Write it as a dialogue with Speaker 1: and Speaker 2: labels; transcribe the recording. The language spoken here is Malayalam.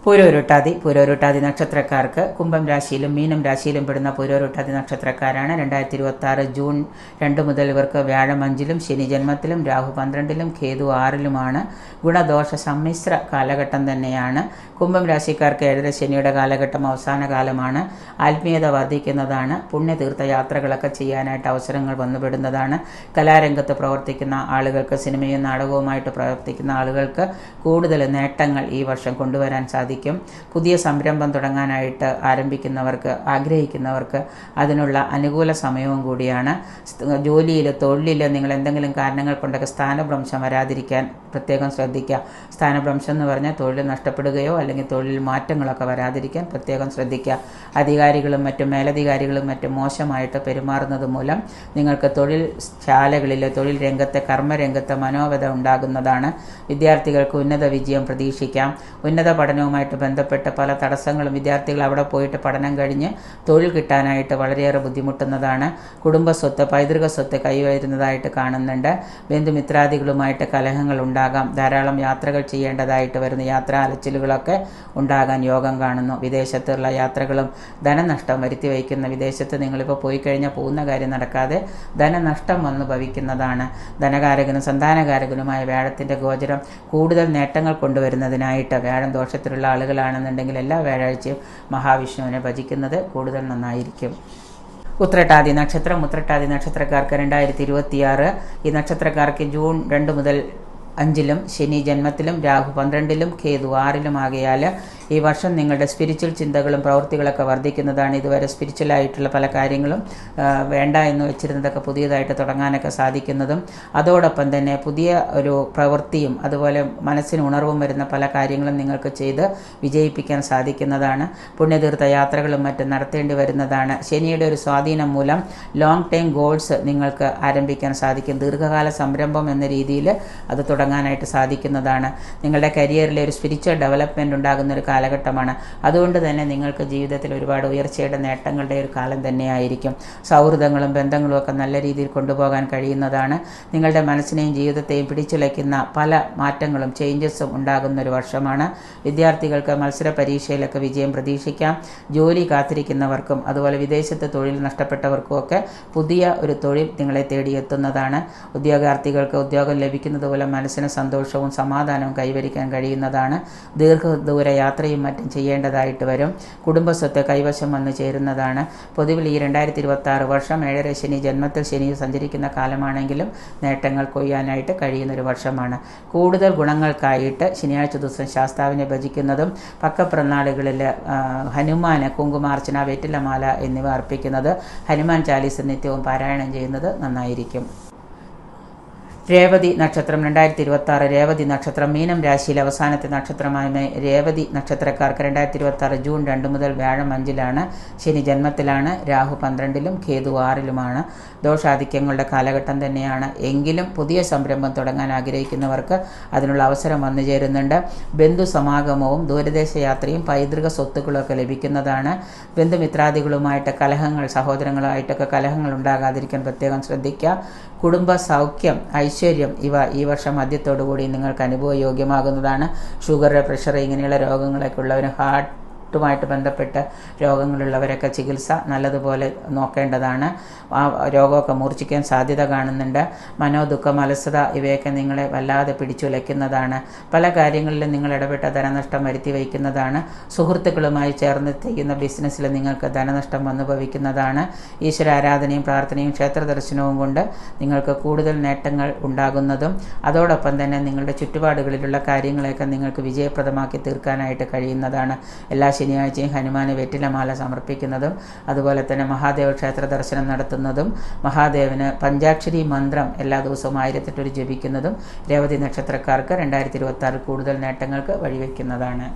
Speaker 1: പൂരോരുട്ടാതി നക്ഷത്രക്കാർക്ക് കുംഭം രാശിയിലും മീനം രാശിയിലും പെടുന്ന പൂരോരുട്ടാതി നക്ഷത്രക്കാരാണ്. 2026 ജൂൺ 2 മുതൽ ഇവർക്ക് വ്യാഴം 5-ലും ശനി ജന്മത്തിലും രാഹു 12-ലും കേതു 6-ലുമാണ്. ഗുണദോഷ സമ്മിശ്ര കാലഘട്ടം തന്നെയാണ്. കുംഭം രാശിക്കാർക്ക് 7 ശനിയുടെ കാലഘട്ടം അവസാന കാലമാണ്. ആത്മീയത വർദ്ധിക്കുന്നതാണ്. പുണ്യതീർത്ഥ യാത്രകളൊക്കെ ചെയ്യാനായിട്ട് അവസരങ്ങൾ വന്നുപെടുന്നതാണ്. കലാരംഗത്ത് പ്രവർത്തിക്കുന്ന ആളുകൾക്ക്, സിനിമയും നാടകവുമായിട്ട് പ്രവർത്തിക്കുന്ന ആളുകൾക്ക് കൂടുതൽ നേട്ടങ്ങൾ ഈ വർഷം കൊണ്ടുവരാൻ സാധിക്കും. പുതിയ സംരംഭം തുടങ്ങാനായിട്ട് ആഗ്രഹിക്കുന്നവർക്ക് അതിനുള്ള അനുകൂല സമയവും കൂടിയാണ്. ജോലിയിൽ, തൊഴിലിൽ നിങ്ങൾ എന്തെങ്കിലും കാരണങ്ങൾ കൊണ്ടൊക്കെ സ്ഥാനഭ്രംശം വരാതിരിക്കാൻ പ്രത്യേകം ശ്രദ്ധിക്കുക. സ്ഥാനഭ്രംശം എന്ന് പറഞ്ഞാൽ തൊഴിൽ നഷ്ടപ്പെടുകയോ അല്ലെങ്കിൽ തൊഴിൽ മാറ്റങ്ങളൊക്കെ വരാതിരിക്കാൻ പ്രത്യേകം ശ്രദ്ധിക്കുക. അധികാരികളും മറ്റും മേലധികാരികളും മറ്റും മോശമായിട്ട് പെരുമാറുന്നത് മൂലം നിങ്ങൾക്ക് തൊഴിൽ ശാലകളിൽ, തൊഴിൽ രംഗത്തെ, കർമ്മരംഗത്തെ മനോവ്യത ഉണ്ടാകുന്നതാണ്. വിദ്യാർത്ഥികൾക്ക് ഉന്നത വിജയം പ്രതീക്ഷിക്കാം. ഉന്നത പഠനവുമായിട്ട് ബന്ധപ്പെട്ട് പല തടസ്സങ്ങളും, വിദ്യാർത്ഥികൾ അവിടെ പോയിട്ട് പഠനം കഴിഞ്ഞ് തൊഴിൽ കിട്ടാനായിട്ട് വളരെയേറെ ബുദ്ധിമുട്ടുന്നതാണ്. കുടുംബസ്വത്ത്, പൈതൃക സ്വത്ത് കൈവരുന്നതായിട്ട് കാണുന്നുണ്ട്. ബന്ധുമിത്രാദികളുമായിട്ട് കലഹങ്ങൾ ഉണ്ടാകാം. ധാരാളം യാത്രകൾ ചെയ്യേണ്ടതായിട്ട് വരുന്ന യാത്രാ അലച്ചിലുകളൊക്കെ ഉണ്ടാകാൻ യോഗം കാണുന്നു. വിദേശത്തുള്ള യാത്രകളും ധനനഷ്ടം വരുത്തി വയ്ക്കുന്ന, വിദേശത്ത് നിങ്ങളിപ്പോൾ പോയി കഴിഞ്ഞാൽ പോകുന്ന കാര്യം നടക്കാതെ ധനനഷ്ടം വന്നു ഭവിക്കുന്നതാണ്. ധനകാരകനും സന്താനകാരകനുമായ വ്യാഴത്തിൻ്റെ ഗോചരം കൂടുതൽ നേട്ടങ്ങൾ കൊണ്ടുവരുന്നതിനായിട്ട്, വ്യാഴം ദോഷത്തിലുള്ള ആളുകളാണെന്നുണ്ടെങ്കിൽ എല്ലാ വ്യാഴാഴ്ചയും മഹാവിഷ്ണുവിനെ ഭജിക്കുന്നത് കൂടുതൽ നന്നായിരിക്കും. ഉത്രട്ടാതി നക്ഷത്രക്കാർക്ക് 2026 ഈ നക്ഷത്രക്കാർക്ക് ജൂൺ 2 മുതൽ 5-ലും ശനി ജന്മത്തിലും രാഹു 12-ലും കേതു 6-ലും ആകയാൽ ഈ വർഷം നിങ്ങളുടെ സ്പിരിച്വൽ ചിന്തകളും പ്രവൃത്തികളൊക്കെ വർദ്ധിക്കുന്നതാണ്. ഇതുവരെ സ്പിരിച്വലായിട്ടുള്ള പല കാര്യങ്ങളും വേണ്ട എന്ന് വെച്ചിരുന്നതൊക്കെ പുതിയതായിട്ട് തുടങ്ങാനൊക്കെ സാധിക്കുന്നതും, അതോടൊപ്പം തന്നെ പുതിയ ഒരു പ്രവൃത്തിയും അതുപോലെ മനസ്സിന് ഉണർവും വരുന്ന പല കാര്യങ്ങളും നിങ്ങൾക്ക് ചെയ്ത് വിജയിപ്പിക്കാൻ സാധിക്കുന്നതാണ്. പുണ്യതീർത്ഥ യാത്രകളും മറ്റും നടത്തേണ്ടി വരുന്നതാണ്. ശനിയുടെ ഒരു സ്വാധീനം മൂലം ലോങ് ടൈം ഗോൾസ് നിങ്ങൾക്ക് ആരംഭിക്കാൻ സാധിക്കും. ദീർഘകാല സംരംഭം എന്ന രീതിയിൽ അത് തുടങ്ങാനായിട്ട് സാധിക്കുന്നതാണ്. നിങ്ങളുടെ കരിയറിലെ ഒരു സ്പിരിച്വൽ ഡെവലപ്മെൻറ്റ് ഉണ്ടാകുന്ന ഒരു കാലഘട്ടമാണ്. അതുകൊണ്ട് തന്നെ നിങ്ങൾക്ക് ജീവിതത്തിൽ ഒരുപാട് ഉയർച്ചയുടെ നേട്ടങ്ങളുടെ ഒരു കാലം തന്നെയായിരിക്കും. സൗഹൃദങ്ങളും ബന്ധങ്ങളും ഒക്കെ നല്ല രീതിയിൽ കൊണ്ടുപോകാൻ കഴിയുന്നതാണ്. നിങ്ങളുടെ മനസ്സിനെയും ജീവിതത്തെയും പിടിച്ചുലയ്ക്കുന്ന പല മാറ്റങ്ങളും, ചേഞ്ചസും ഉണ്ടാകുന്ന ഒരു വർഷമാണ്. വിദ്യാർത്ഥികൾക്ക് മത്സര പരീക്ഷയിലൊക്കെ വിജയം പ്രതീക്ഷിക്കാം. ജോലി കാത്തിരിക്കുന്നവർക്കും അതുപോലെ വിദേശത്ത് തൊഴിൽ നഷ്ടപ്പെട്ടവർക്കും ഒക്കെ പുതിയ ഒരു തൊഴിൽ നിങ്ങളെ തേടിയെത്തുന്നതാണ്. ഉദ്യോഗാർത്ഥികൾക്ക് ഉദ്യോഗം ലഭിക്കുന്നത് പോലെ മനസ്സിന് സന്തോഷവും സമാധാനവും കൈവരിക്കാൻ കഴിയുന്നതാണ്. ദീർഘദൂര യാത്രയും മറ്റും ചെയ്യേണ്ടതായിട്ട് വരും. കുടുംബസ്വത്ത് കൈവശം വന്നു ചേരുന്നതാണ്. പൊതുവിൽ ഈ 2026 വർഷം 7 ശനി ജന്മത്തിൽ ശനി സഞ്ചരിക്കുന്ന കാലമാണെങ്കിലും നേട്ടങ്ങൾ കൊയ്യാനായിട്ട് കഴിയുന്നൊരു വർഷമാണ്. കൂടുതൽ ഗുണങ്ങൾക്കായിട്ട് ശനിയാഴ്ച ദിവസം ശാസ്താവിനെ ഭജിക്കുന്നതും പക്കപ്പിറന്നാളുകളിൽ ഹനുമാന് കുങ്കുമാർച്ചന, വെറ്റിലമാല എന്നിവ അർപ്പിക്കുന്നത്, ഹനുമാൻ ചാലീസ് നിത്യവും പാരായണം ചെയ്യുന്നത് നന്നായിരിക്കും. രേവതി നക്ഷത്രം 2026 രേവതി നക്ഷത്രം മീനം രാശിയിലെ അവസാനത്തെ നക്ഷത്രമായ രേവതി നക്ഷത്രക്കാർക്ക് 2026 ജൂൺ 2 മുതൽ വ്യാഴം 5-ലാണ്, ശനി ജന്മത്തിലാണ്, രാഹു 12-ലും കേതു 6-ലുമാണ്. ദോഷാധിക്യങ്ങളുടെ കാലഘട്ടം തന്നെയാണ്. എങ്കിലും പുതിയ സംരംഭം തുടങ്ങാൻ ആഗ്രഹിക്കുന്നവർക്ക് അതിനുള്ള അവസരം വന്നു ചേരുന്നുണ്ട്. ബന്ധു സമാഗമവും ദൂരദേശ യാത്രയും പൈതൃക സ്വത്തുക്കളൊക്കെ ലഭിക്കുന്നതാണ്. ബന്ധുമിത്രാദികളുമായിട്ട് കലഹങ്ങൾ, സഹോദരങ്ങളുമായിട്ടൊക്കെ കലഹങ്ങൾ ഉണ്ടാകാതിരിക്കാൻ പ്രത്യേകം ശ്രദ്ധിക്കുക. കുടുംബ സൗഖ്യം, ഐശ്വര്യം ഇവ ഈ വർഷം മധ്യത്തോടുകൂടി നിങ്ങൾക്ക് അനുഭവയോഗ്യമാകുന്നതാണ്. ഷുഗർ, പ്രഷർ ഇങ്ങനെയുള്ള രോഗങ്ങളൊക്കെ ഉള്ളവർ, ഹാർട്ടുമായിട്ട് ബന്ധപ്പെട്ട രോഗങ്ങളുള്ളവരൊക്കെ ചികിത്സ നല്ലതുപോലെ നോക്കേണ്ടതാണ്. ആ രോഗമൊക്കെ മൂർച്ഛിക്കാൻ സാധ്യത കാണുന്നുണ്ട്. മനോദുഃഖം, അലസത ഇവയൊക്കെ നിങ്ങളെ വല്ലാതെ പിടിച്ചുലയ്ക്കുന്നതാണ്. പല കാര്യങ്ങളിലും നിങ്ങൾ ഇടപെട്ട ധനനഷ്ടം വരുത്തി വയ്ക്കുന്നതാണ്. സുഹൃത്തുക്കളുമായി ചേർന്ന് ചെയ്യുന്ന ബിസിനസ്സിൽ നിങ്ങൾക്ക് ധനനഷ്ടം അനുഭവിക്കുന്നതാണ്. ഈശ്വര ആരാധനയും പ്രാർത്ഥനയും ക്ഷേത്ര ദർശനവും കൊണ്ട് നിങ്ങൾക്ക് കൂടുതൽ നേട്ടങ്ങൾ ഉണ്ടാകുന്നതും, അതോടൊപ്പം തന്നെ നിങ്ങളുടെ ചുറ്റുപാടുകളിലുള്ള കാര്യങ്ങളെയൊക്കെ നിങ്ങൾക്ക് വിജയപ്രദമാക്കി തീർക്കാനായിട്ട് കഴിയുന്നതാണ്. എല്ലാ ശനിയാഴ്ചയും ഹനുമാന് വെറ്റിലമാല സമർപ്പിക്കുന്നതും അതുപോലെ തന്നെ മഹാദേവ ക്ഷേത്ര ദർശനം നടത്തുന്നതും മഹാദേവന് പഞ്ചാക്ഷരി മന്ത്രം എല്ലാ ദിവസവും 1008 ജപിക്കുന്നതും രേവതി നക്ഷത്രക്കാർക്ക് 2026 കൂടുതൽ നേട്ടങ്ങൾക്ക് വഴിവെക്കുന്നതാണ്.